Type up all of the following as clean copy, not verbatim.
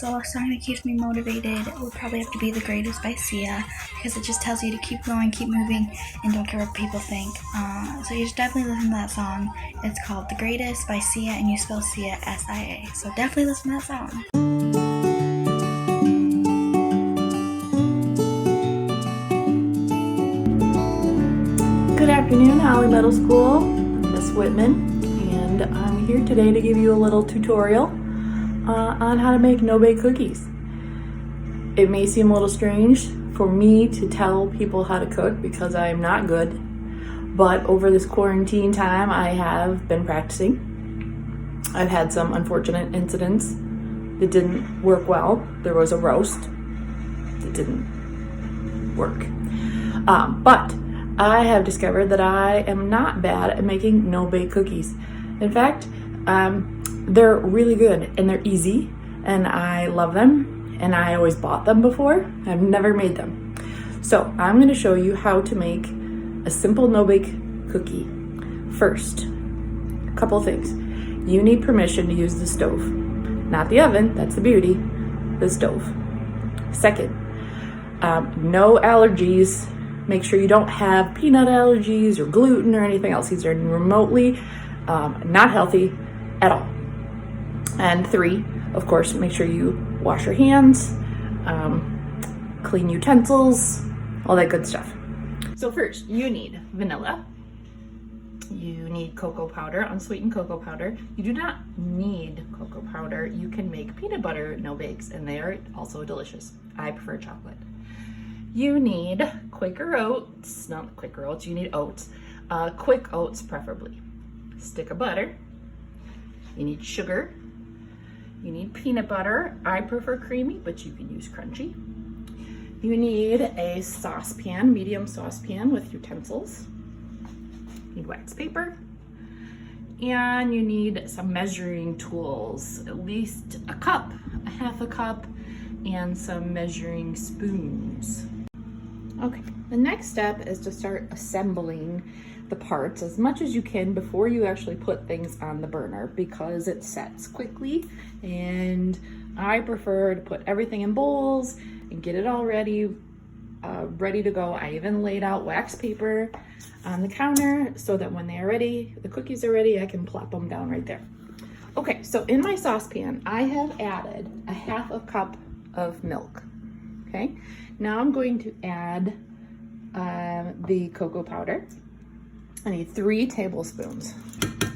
So a song that keeps me motivated would probably have to be The Greatest by Sia, because it just tells you to keep going, keep moving, and don't care what people think. So you should definitely listen to that song. It's called The Greatest by Sia, and you spell Sia S-I-A. So definitely listen to that song. Good afternoon, Holly Middle School, Miss Whitman, and I'm here today to give you a little tutorial on how to make no-bake cookies. It may seem a little strange for me to tell people how to cook because I am not good, but over this quarantine time I have been practicing. I've had some unfortunate incidents that didn't work well. There was a roast that didn't work, but I have discovered that I am not bad at making no-bake cookies. In fact, they're really good and they're easy and I love them, and I always bought them before. I've never made them. So I'm going to show you how to make a simple no-bake cookie. First, a couple things. You need permission to use the stove. Not the oven, that's the beauty, the stove. Second, no allergies. Make sure you don't have peanut allergies or gluten or anything else. These are remotely not healthy at all. And 3, of course, make sure you wash your hands, clean utensils, all that good stuff. So first, you need vanilla. You need cocoa powder, unsweetened cocoa powder. You do not need cocoa powder. You can make peanut butter no-bakes, and they are also delicious. I prefer chocolate. You need Quaker oats, not Quaker oats, you need oats. Quick oats preferably. Stick of butter. You need sugar. You need peanut butter. I prefer creamy, but you can use crunchy. You need a saucepan, medium saucepan with utensils. You need wax paper. And you need some measuring tools, at least a cup, a half a cup, and some measuring spoons. Okay, the next step is to start assembling the parts as much as you can before you actually put things on the burner, because it sets quickly, and I prefer to put everything in bowls and get it all ready to go. I even laid out wax paper on the counter so that when they're ready, the cookies are ready, I can plop them down right there. Okay, so in my saucepan, I have added a half a cup of milk. Okay, now I'm going to add the cocoa powder. I need 3 tablespoons.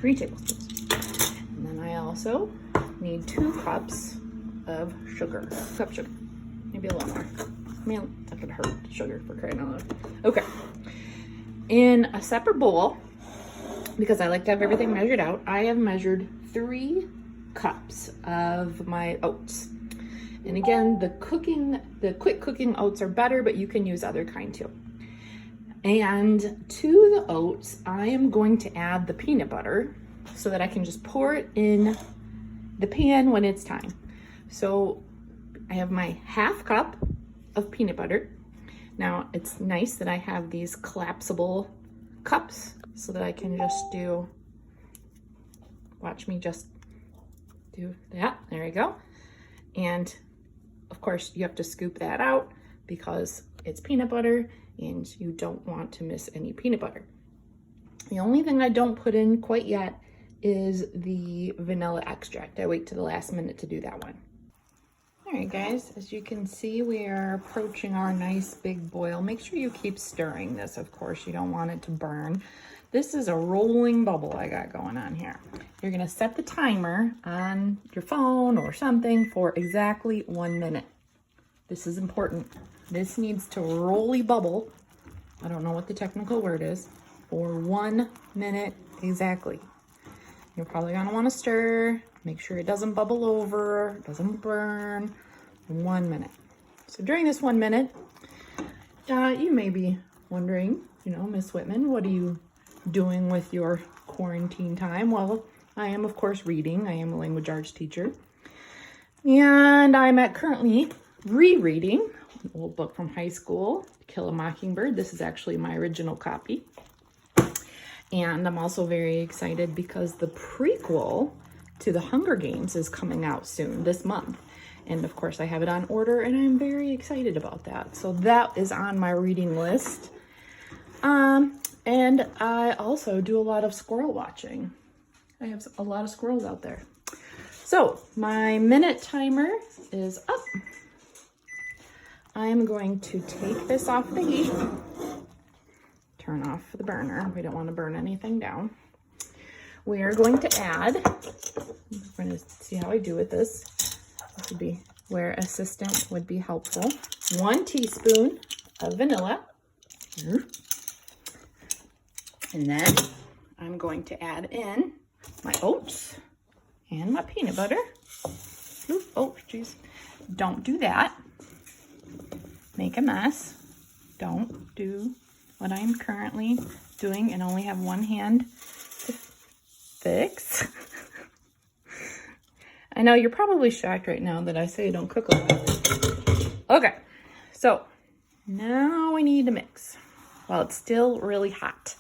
3 tablespoons. And then I also need 2 cups of sugar. Cup sugar. Maybe a little more. Man, that could hurt sugar, for crying out loud. Okay. In a separate bowl, because I like to have everything measured out, I have measured 3 cups of my oats. And again, the quick cooking oats are better, but you can use other kind too. And to the oats, I am going to add the peanut butter so that I can just pour it in the pan when it's time. So I have my half cup of peanut butter. Now it's nice that I have these collapsible cups so that I can just watch me just do that. There we go. And of course you have to scoop that out because it's peanut butter and you don't want to miss any peanut butter. The only thing I don't put in quite yet is the vanilla extract. I wait to the last minute to do that one. All right, guys, as you can see, we are approaching our nice big boil. Make sure you keep stirring this, of course. You don't want it to burn. This is a rolling bubble I got going on here. You're gonna set the timer on your phone or something for exactly 1 minute. This is important. This needs to rolly bubble, I don't know what the technical word is, for 1 minute exactly. You're probably gonna wanna stir, make sure it doesn't bubble over, doesn't burn. 1 minute. So during this 1 minute, you may be wondering, Miss Whitman, what are you doing with your quarantine time? Well, I am, of course, reading. I am a language arts teacher. And I'm currently rereading an old book from high school, Kill a Mockingbird. This is actually my original copy. And I'm also very excited because the prequel to the Hunger Games is coming out soon, this month. And of course I have it on order and I'm very excited about that. So that is on my reading list. And I also do a lot of squirrel watching. I have a lot of squirrels out there. So my minute timer is up. I am going to take this off the heat. Turn off the burner. We don't want to burn anything down. We are going to add, we're going to see how I do with this. This would be where assistant would be helpful. 1 teaspoon of vanilla. And then I'm going to add in my oats and my peanut butter. Oh, geez. Don't do that. Make a mess. Don't do what I'm currently doing and only have one hand to fix. I know you're probably shocked right now that I say don't cook a lot. Okay, so now we need to mix. While it's still really hot.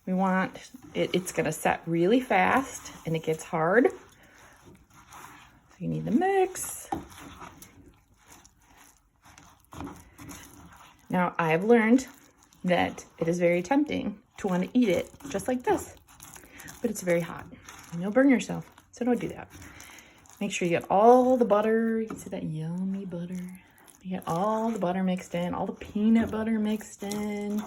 We want it's gonna set really fast and it gets hard. So you need to mix. Now I've learned that it is very tempting to want to eat it just like this, but it's very hot and you'll burn yourself. So don't do that. Make sure you get all the butter. You can see that yummy butter. You get all the butter mixed in, all the peanut butter mixed in.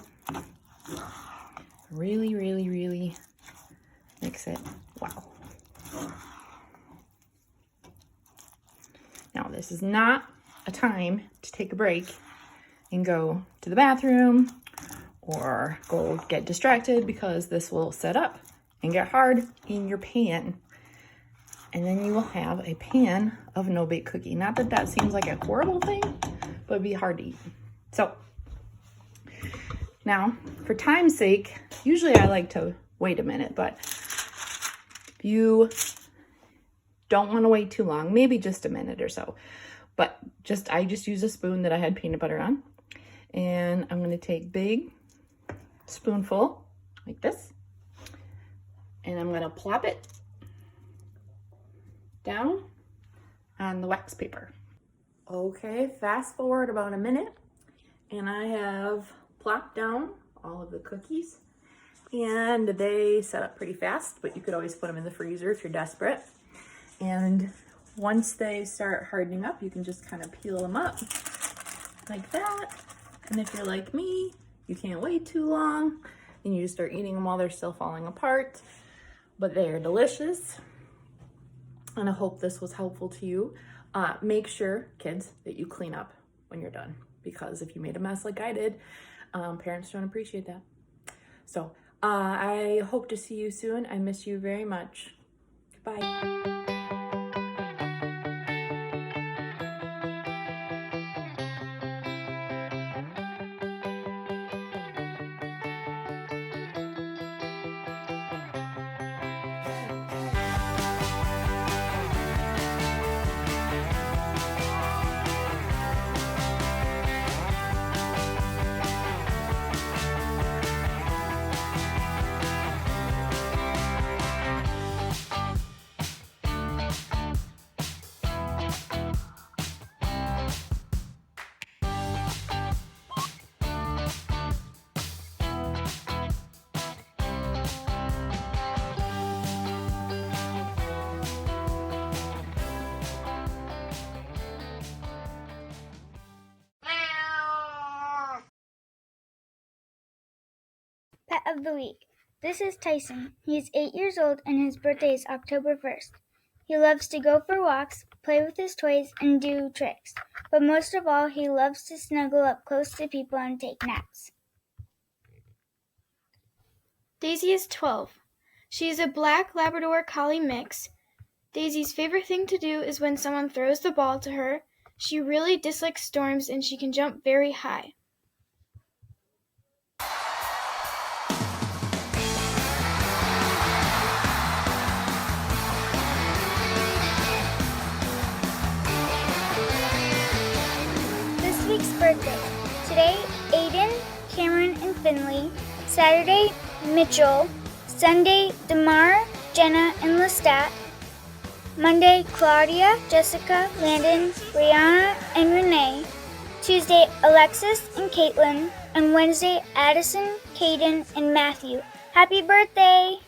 Really, really, really mix it. Wow. Now, this is not a time to take a break and go to the bathroom or go get distracted, because this will set up and get hard in your pan. And then you will have a pan of no-bake cookie. Not that that seems like a horrible thing, but it'd be hard to eat. So now, for time's sake, usually I like to wait a minute, but if you don't want to wait too long, maybe just a minute or so. But I just use a spoon that I had peanut butter on. And I'm going to take big spoonful like this. And I'm going to plop it down on the wax paper. Okay, fast forward about a minute. And I have plopped down all of the cookies. And they set up pretty fast, but you could always put them in the freezer if you're desperate. And once they start hardening up, you can just kind of peel them up like that. And if you're like me, you can't wait too long and you just start eating them while they're still falling apart. But they are delicious. And I hope this was helpful to you. Make sure, kids, that you clean up when you're done, because if you made a mess like I did, parents don't appreciate that. So I hope to see you soon. I miss you very much. Goodbye. Pet of the Week. This is Tyson. He is 8 years old and his birthday is October 1st. He loves to go for walks, play with his toys, and do tricks. But most of all, he loves to snuggle up close to people and take naps. Daisy is 12. She is a black Labrador Collie mix. Daisy's favorite thing to do is when someone throws the ball to her. She really dislikes storms and she can jump very high. This week's birthday. Today, Aiden, Cameron, and Finley. Saturday, Mitchell. Sunday, Damar, Jenna, and Lestat. Monday, Claudia, Jessica, Landon, Brianna, and Renee. Tuesday, Alexis and Caitlin. And Wednesday, Addison, Caden, and Matthew. Happy birthday!